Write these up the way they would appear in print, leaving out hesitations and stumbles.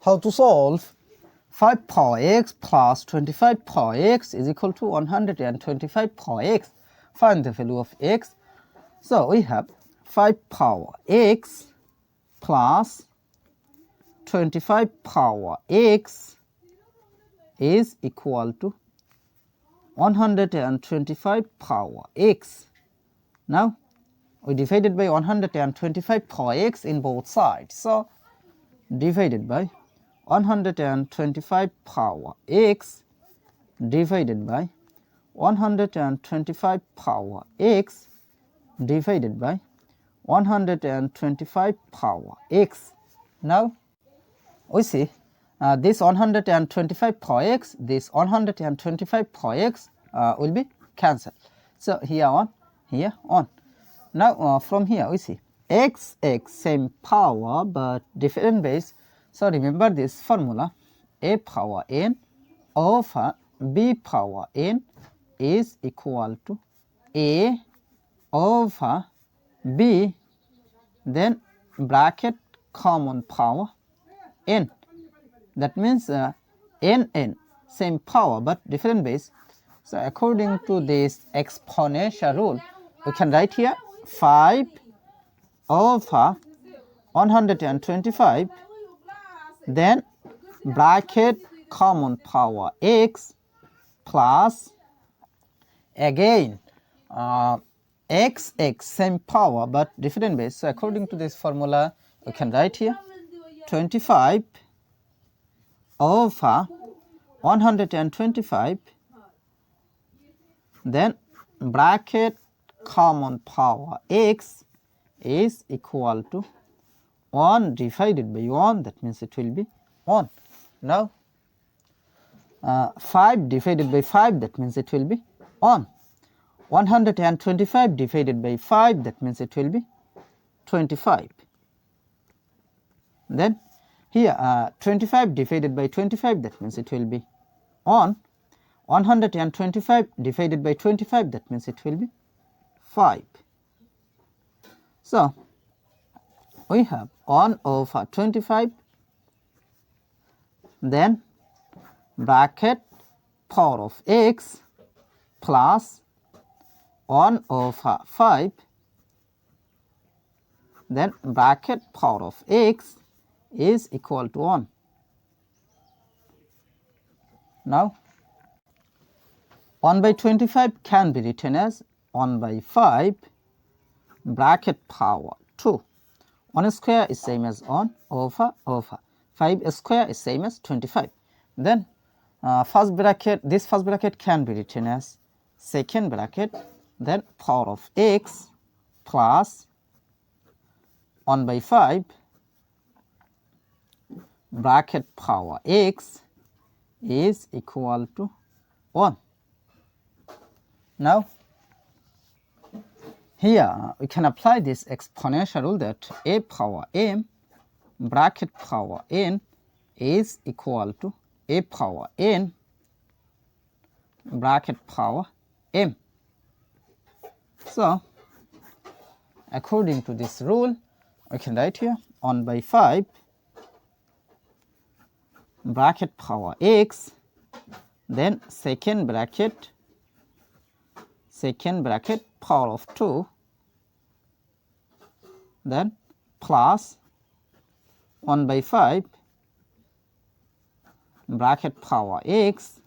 How to solve 5 power x plus 25 power x is equal to 125 power x. Find the value of x. So we have 5 power x plus 25 power x is equal to 125 power x. Now we divided by 125 power x in both sides. So divided by 125 power x divided by 125 power x divided by 125 power x. Now we see this 125 power x, this 125 power x will be cancelled. So here on, here on. Now from here we see x same power but different base. So remember this formula, a power n over b power n is equal to a over b, then bracket common power n. That means n same power but different base. So according to this exponential rule, we can write here 5 over 125, then bracket common power x plus again x same power but different base. So according to this formula, we can write here 25 over 125, then bracket common power x is equal to 1 divided by 1, that means it will be 1. Now 5 divided by 5, that means it will be 1. 125 divided by 5, that means it will be 25. Then here 25 divided by 25, that means it will be 1. 125 divided by 25, that means it will be 5. So we have 1 over 25, then bracket power of x plus 1 over 5, then bracket power of x is equal to 1. Now 1 by 25 can be written as 1 by 5 bracket power 2. 1 square is same as 1 over 5 square is same as 25. Then first bracket, this first bracket can be written as second bracket, then power of x plus 1 by 5 bracket power x is equal to 1. Now here we can apply this exponential rule that a power m bracket power n is equal to a power n bracket power m. So according to this rule, we can write here 1 by 5 bracket power x, then second bracket power of 2, then plus 1 by 5 bracket power x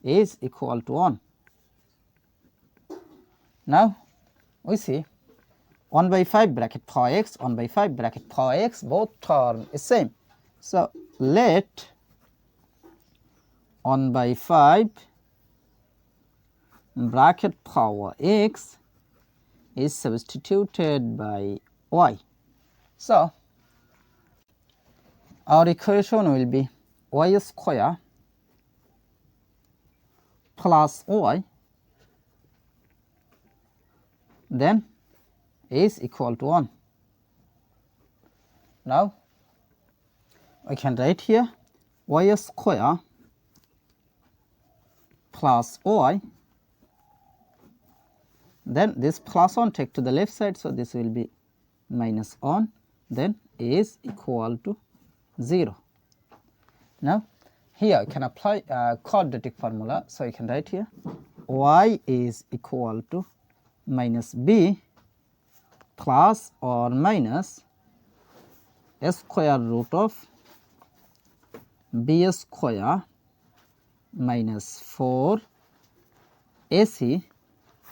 is equal to 1. Now we see 1 by 5 bracket power x, 1 by 5 bracket power x, both term is same. So let 1 by 5 bracket power x is substituted by y. So our equation will be y square plus y, then is equal to 1. Now we can write here y square plus y, then this plus 1 take to the left side, so this will be minus 1, then is equal to 0. Now here you can apply quadratic formula. So you can write here y is equal to minus b plus or minus square root of b square minus 4 ac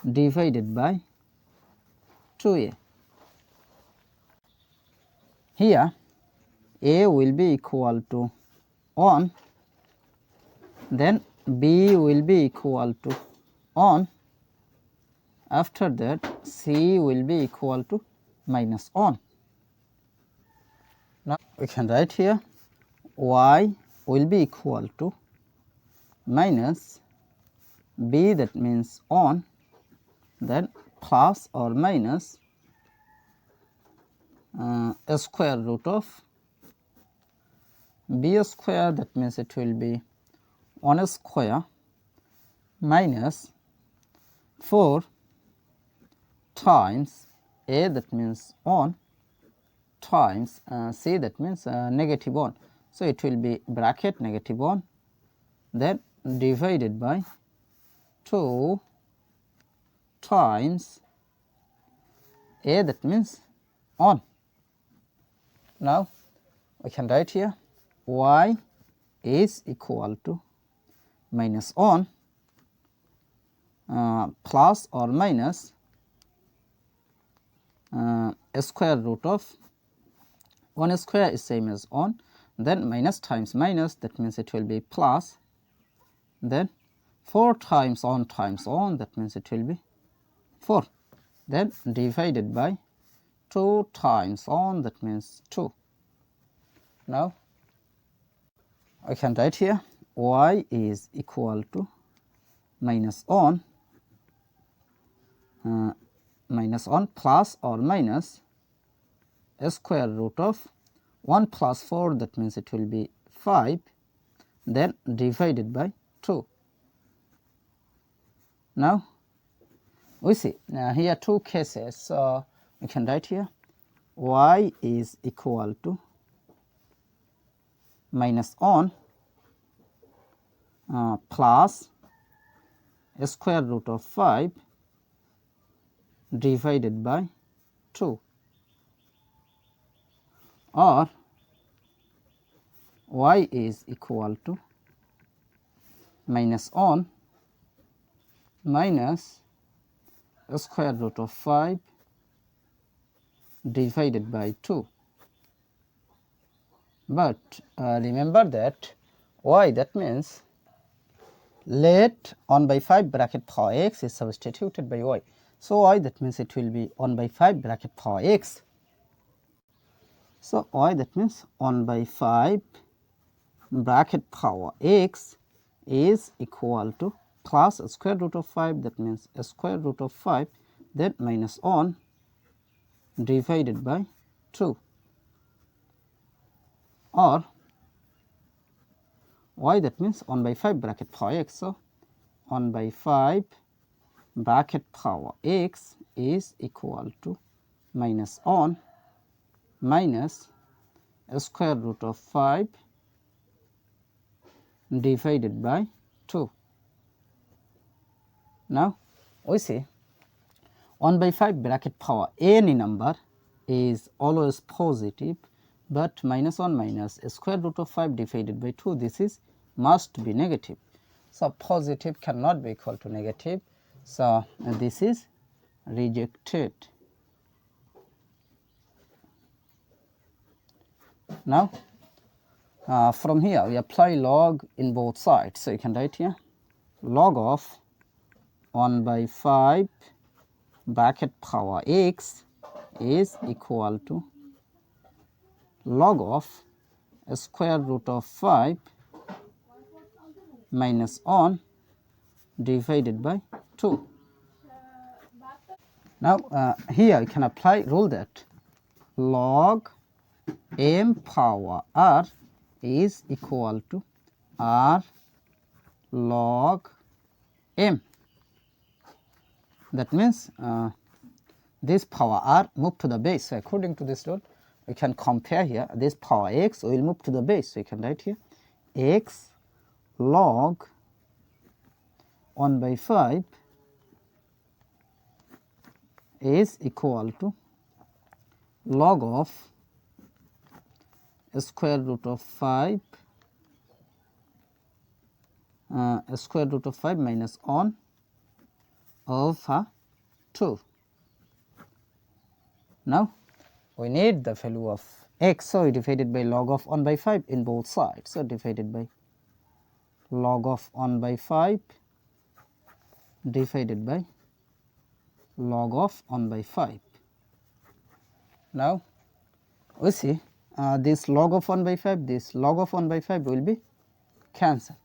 divided by 2a. Here a will be equal to 1, then b will be equal to 1, after that c will be equal to minus 1. Now we can write here y will be equal to minus b, that means 1, then plus or minus a square root of b square, that means it will be 1 square minus 4 times a, that means 1, times c, that means negative 1. So it will be bracket negative 1, then divided by 2 times a, that means 1. Now we can write here y is equal to minus 1 plus or minus a square root of 1 square is same as 1, then minus times minus, that means it will be plus, then 4 times 1 times 1, that means it will be 4, then divided by 2 times 1, that means 2. Now I can write here y is equal to minus 1 plus or minus a square root of 1 plus 4, that means it will be 5, then divided by 2. Now we see here two cases, so we can write here y is equal to minus 1 plus a square root of 5 divided by 2, or y is equal to minus 1 minus a square root of 5 divided by 2. But remember that y, that means let 1 by 5 bracket power x is substituted by y. So y, that means it will be 1 by 5 bracket power x. So y, that means 1 by 5 bracket power x is equal to plus a square root of 5, that means a square root of 5, then minus 1 divided by 2, or y, that means 1 by 5 bracket power x. So 1 by 5 bracket power x is equal to minus 1 minus a square root of 5 divided by 2. Now we see 1 by 5 bracket power any number is always positive, but minus 1 minus a square root of 5 divided by 2, this is must be negative. So positive cannot be equal to negative, so this is rejected. Now from here we apply log in both sides. So you can write here log of 1 by 5 bracket power x is equal to log of a square root of 5 minus 1 divided by 2. Now here you can apply rule that log m power r is equal to r log m. That means this power r move to the base. So according to this rule, we can compare here this power x will move to the base. So you can write here x log 1 by 5 is equal to log of square root of 5 square root of 5 minus 1 over 2. Now we need the value of x, so we divided by log of 1 by 5 in both sides. So divided by log of 1 by 5 divided by log of 1 by 5. Now we see this log of 1 by 5, this log of 1 by 5 will be cancelled.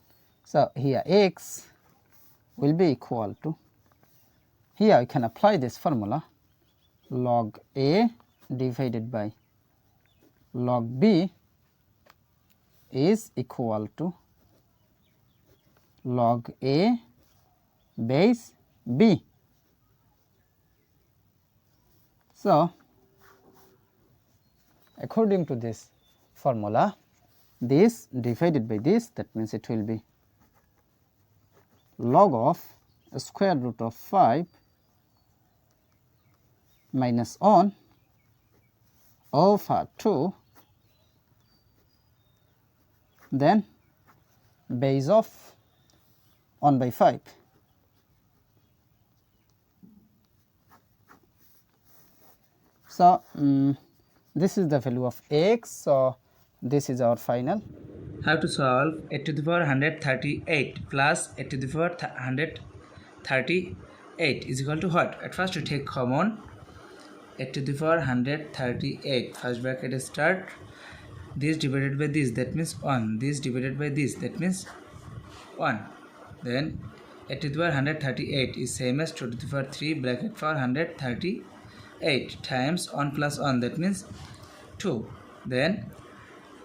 So here x will be equal to, here we can apply this formula, log a divided by log b is equal to log a base b. So according to this formula, this divided by this, that means it will be log of square root of 5 minus 1 over 2, then base of 1 by 5. So this is the value of x. So this is our final. How to solve 8 to the power 138 plus 8 to the power 138 is equal to what? At first we take common 8 to the power 138. First bracket start. This divided by this, that means 1. This divided by this, that means 1. Then 8 to the power 138 is same as 2 to the power 3 bracket for 138 times 1 plus 1, that means 2. Then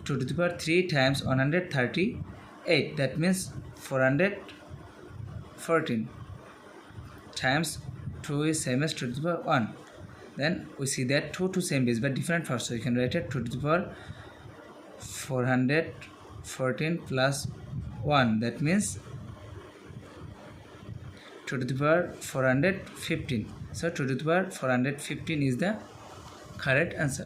2 to the power 3 times 138, that means 414 times 2 is same as 2 to the power 1. Then we see that 2 same base but different first, so you can write it 2 to the power 414 plus 1, that means 2 to the power 415. So 2 to the power 415 is the correct answer.